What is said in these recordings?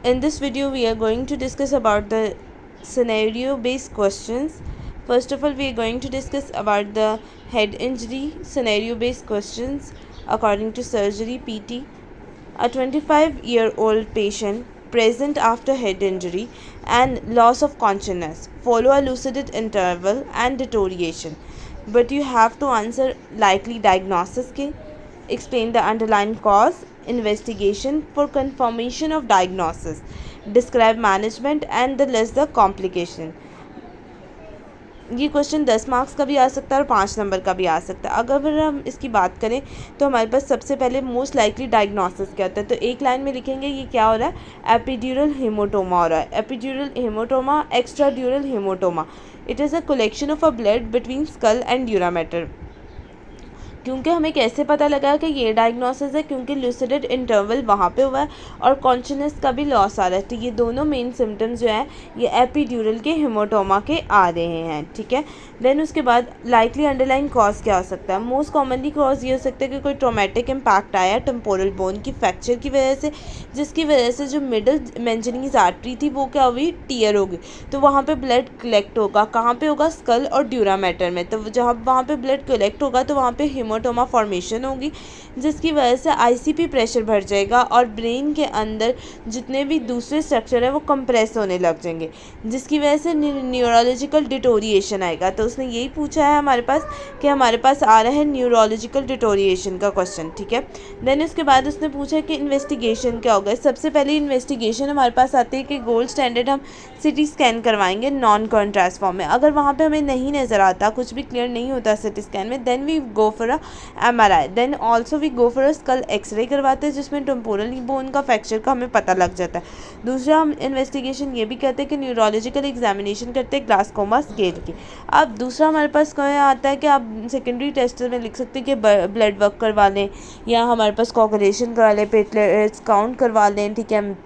In this video, we are going to discuss about the scenario-based questions. First of all, we are going to discuss about the head injury scenario-based questions according to surgery PT. A 25-year-old patient present after head injury and loss of consciousness follow a lucid interval and deterioration. But you have to answer likely diagnosis के, explain the underlying cause, investigation for confirmation of diagnosis, describe management and the list the complication. ये question 10 marks का भी आ सकता है और 5 number का भी आ सकता है. अगर हम इसकी बात करें तो हमारे पास सबसे पहले मोस्ट लाइकली डायग्नोसिस क्या होता है, तो एक लाइन में लिखेंगे ये क्या हो रहा है, एपिड्यूरल हेमोटोमा हो रहा है. Epidural haematoma, extradural haematoma, it is a collection of a blood between skull and dura mater. क्योंकि हमें कैसे पता लगा कि ये डायग्नोसिस है, क्योंकि लूसिड इंटरवल वहाँ पे हुआ है और कॉन्शियसनेस का भी लॉस आ रहा है. तो ये दोनों मेन सिम्टम्स जो है ये एपिड्यूरल के हेमोटोमा के आ रहे हैं. ठीक है. देन उसके बाद लाइकली अंडरलाइन कॉज क्या हो सकता है. मोस्ट कॉमनली कॉज ये हो सकता है कि कोई ट्रोमेटिक इम्पैक्ट आया टेम्पोरल बोन की फ्रैक्चर की वजह से, जिसकी वजह से जो मिडल मेंजनीज आर्टरी थी वो क्या हुई, टीयर हो गई. तो वहाँ पे ब्लड कलेक्ट होगा, कहाँ पे होगा, स्कल और ड्यूरा मैटर में. तो जहाँ वहाँ पे ब्लड कलेक्ट होगा तो वहाँ पे हेमोटोमा फॉर्मेशन होगी, जिसकी वजह से आईसीपी प्रेशर बढ़ जाएगा और ब्रेन के अंदर जितने भी दूसरे स्ट्रक्चर है वो कंप्रेस होने लग जाएंगे, जिसकी वजह से न्यूरोलॉजिकल डिटोरिएशन आएगा. तो उसने यही पूछा है हमारे पास कि हमारे पास आ रहा है न्यूरोलॉजिकल डिटोरिएशन का क्वेश्चन. ठीक है. देन उसके बाद उसने पूछा कि इन्वेस्टिगेशन क्या होगा. सबसे पहले इन्वेस्टिगेशन हमारे पास आती है कि गोल्ड स्टैंडर्ड हम सिटी स्कैन करवाएंगे नॉन कॉन्ट्रास्ट फॉर्म में. अगर वहाँ पे हमें नहीं नज़र आता, कुछ भी क्लियर नहीं होता सिटी स्कैन में, then we go for a MRI. Then also we go for a skull x-ray करवाते हैं, जिसमें टेम्पोरल बोन का फ्रैक्चर का हमें पता लग जाता है. दूसरा हम इन्वेस्टिगेशन ये भी कहते हैं कि न्यूरोलॉजिकल एग्जामिनेशन करते हैं ग्लासकोमा स्केल की. अब दूसरा हमारे पास क्या आता है कि आप सेकेंडरी टेस्ट में लिख सकते हैं कि ब्लड वर्क करवा लें या हमारे पास कोगुलेशन करवा लें, प्लेटलेट्स काउंट करवा लें. ठीक है.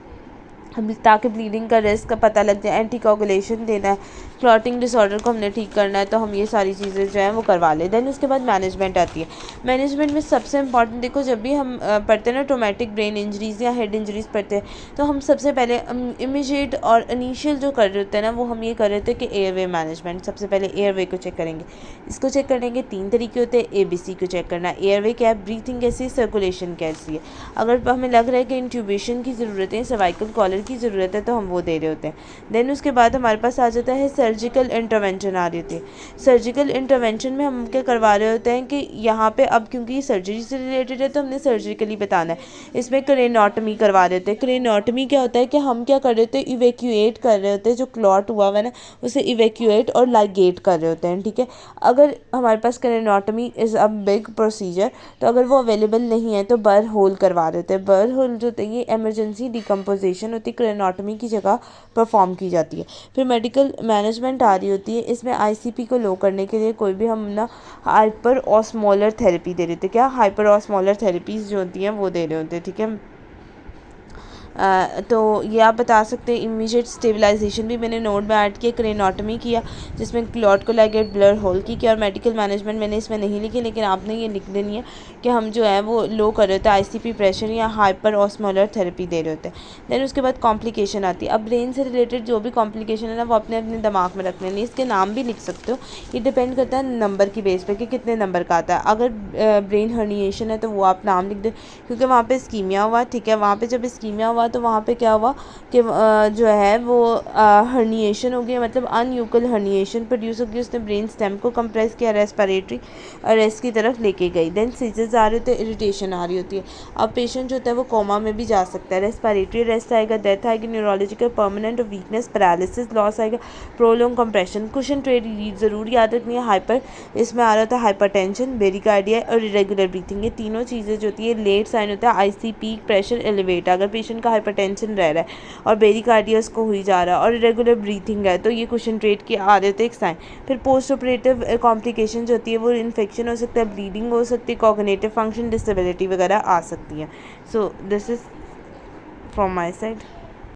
हम ताकि ब्लीडिंग का रिस्क का पता लग जाए, एंटी कोगुलेशन देना है, क्लॉटिंग डिसऑर्डर को हमने ठीक करना है, तो हम ये सारी चीज़ें जो है वो करवा लें. देन उसके बाद मैनेजमेंट आती है. मैनेजमेंट में सबसे इंपॉर्टेंट देखो, जब भी हम पढ़ते हैं ना ट्रोमेटिक ब्रेन इंजरीज़ या हेड इंजरीज़ पढ़ते हैं, तो हम सबसे पहले इमीडिएट और इनिशियल जो कर रहे होते हैं ना, वो हम ये कर रहे होते हैं कि एयरवे मैनेजमेंट. सबसे पहले एयरवे को चेक करेंगे. इसको चेक करने के 3 तरीके होते हैं. ABC को चेक करना, एयरवे क्या है, ब्रीथिंग कैसी है, सर्कुलेशन कैसी है. अगर हमें लग रहा है कि इंट्यूबेशन की ज़रूरत है, सर्वाइकल कॉलर की ज़रूरत है, तो हम वो दे रहे होते हैं. देन उसके बाद हमारे पास आ जाता है सर्जिकल इंटरवेंशन आ रही होती है. सर्जिकल इंटरवेंशन में हम क्या करवा रहे होते हैं कि यहाँ पे अब क्योंकि सर्जरी से रिलेटेड है तो हमने सर्जिकली बताना है. इसमें क्रेनोटमी करवा रहे होते हैं. क्रेनोटमी क्या होता है कि हम क्या कर रहे होते हैं, इवेक्यूएट कर रहे होते हैं, जो क्लॉट हुआ हुआ है ना उसे इवेक्यूएट और लाइगेट कर रहे होते हैं. ठीक है. अगर हमारे पास क्रेनोटमी इज़ अ बिग प्रोसीजर, तो अगर वो अवेलेबल नहीं है तो बर्र होल करवा रहे होते हैं. बर्र होल जो होती है ये एमरजेंसी डिकम्पोजिशन होती है, क्रेनोटमी की जगह परफॉर्म की जाती है. फिर मेडिकल मैनेजमेंट आ रही होती है. इसमें आईसीपी को लो करने के लिए कोई भी हम ना हाइपर ऑस्मोलर थेरेपी दे रहे थे. क्या हाइपर ऑस्मोलर थेरेपीज़ जो होती हैं वो दे रहे होते हैं. ठीक है. तो ये आप बता सकते हैं. इमीडिएट स्टेबलाइजेशन भी मैंने नोट में ऐड किया, क्रेनोटमी किया जिसमें क्लॉट को लाइगेट ब्लर होल की और मेडिकल मैनेजमेंट मैंने इसमें नहीं लिखी, लेकिन आपने ये लिख देनी है कि हम जो है वो लो कर रहे होते हैं, आईसीपी प्रेशर या हाइपर ऑस्मोलर थेरेपी दे रहे होते हैं. देन उसके बाद कॉम्प्लिकेशन आती है. अब ब्रेन से रिलेटेड जो भी कॉम्प्लिकेशन है ना वो अपने अपने दिमाग में रखने नहीं, इसके नाम भी लिख सकते हो. ये डिपेंड करता है नंबर की बेस पे कि कितने नंबर का आता है. अगर ब्रेन हर्निएशन है तो वो आप नाम लिख दे, क्योंकि वहाँ पे स्कीमिया हुआ. ठीक है. वहाँ पे जब स्कीमिया हुआ तो वहाँ पे क्या हुआ कि जो है वो हर्निएशन हो गया, मतलब अनयूकल हर्निएशन प्रोड्यूस हो गई. उसने ब्रेन स्टेम को कंप्रेस किया, रेस्पिरेटरी अरेस्ट की तरफ लेके गई. देन सीजर्स आ रहे होते हैं, इरिटेशन आ रही होती है. अब पेशेंट जो होता है वो कोमा में भी जा सकता है. रेस्पिरेटरी अरेस्ट आएगा, डेथ आएगी, neurological permanent weakness, paralysis, loss आएगा, प्रोलॉन्ग कंप्रेशन. क्वेश्चन ट्रेड ज़रूर याद रखनी है. हाइपर, इसमें आ रहा था हाइपरटेंशन, बेरिकार्डिया और इरेगुलर ब्रीथिंग. ये तीनों चीज़ें जो होती है लेट साइन होता है आईसी पीक प्रेशर एलिवेट. अगर पेशेंट का हाइपरटेंशन रह रहा है और बेरिकार्डिया उसको हुई जा रहा है और इरेगुलर ब्रीथिंग है, तो ये क्वेश्चन ट्रेड की आ रहे थे एक साइन. फिर पोस्ट ऑपरेटिव कॉम्प्लिकेशन जो होती है वो इन्फेक्शन हो सकता है, ब्लीडिंग हो सकती है, कॉग्निटिव फंक्शन डिसेबिलिटी वगैरह आ सकती है. So this is from my side.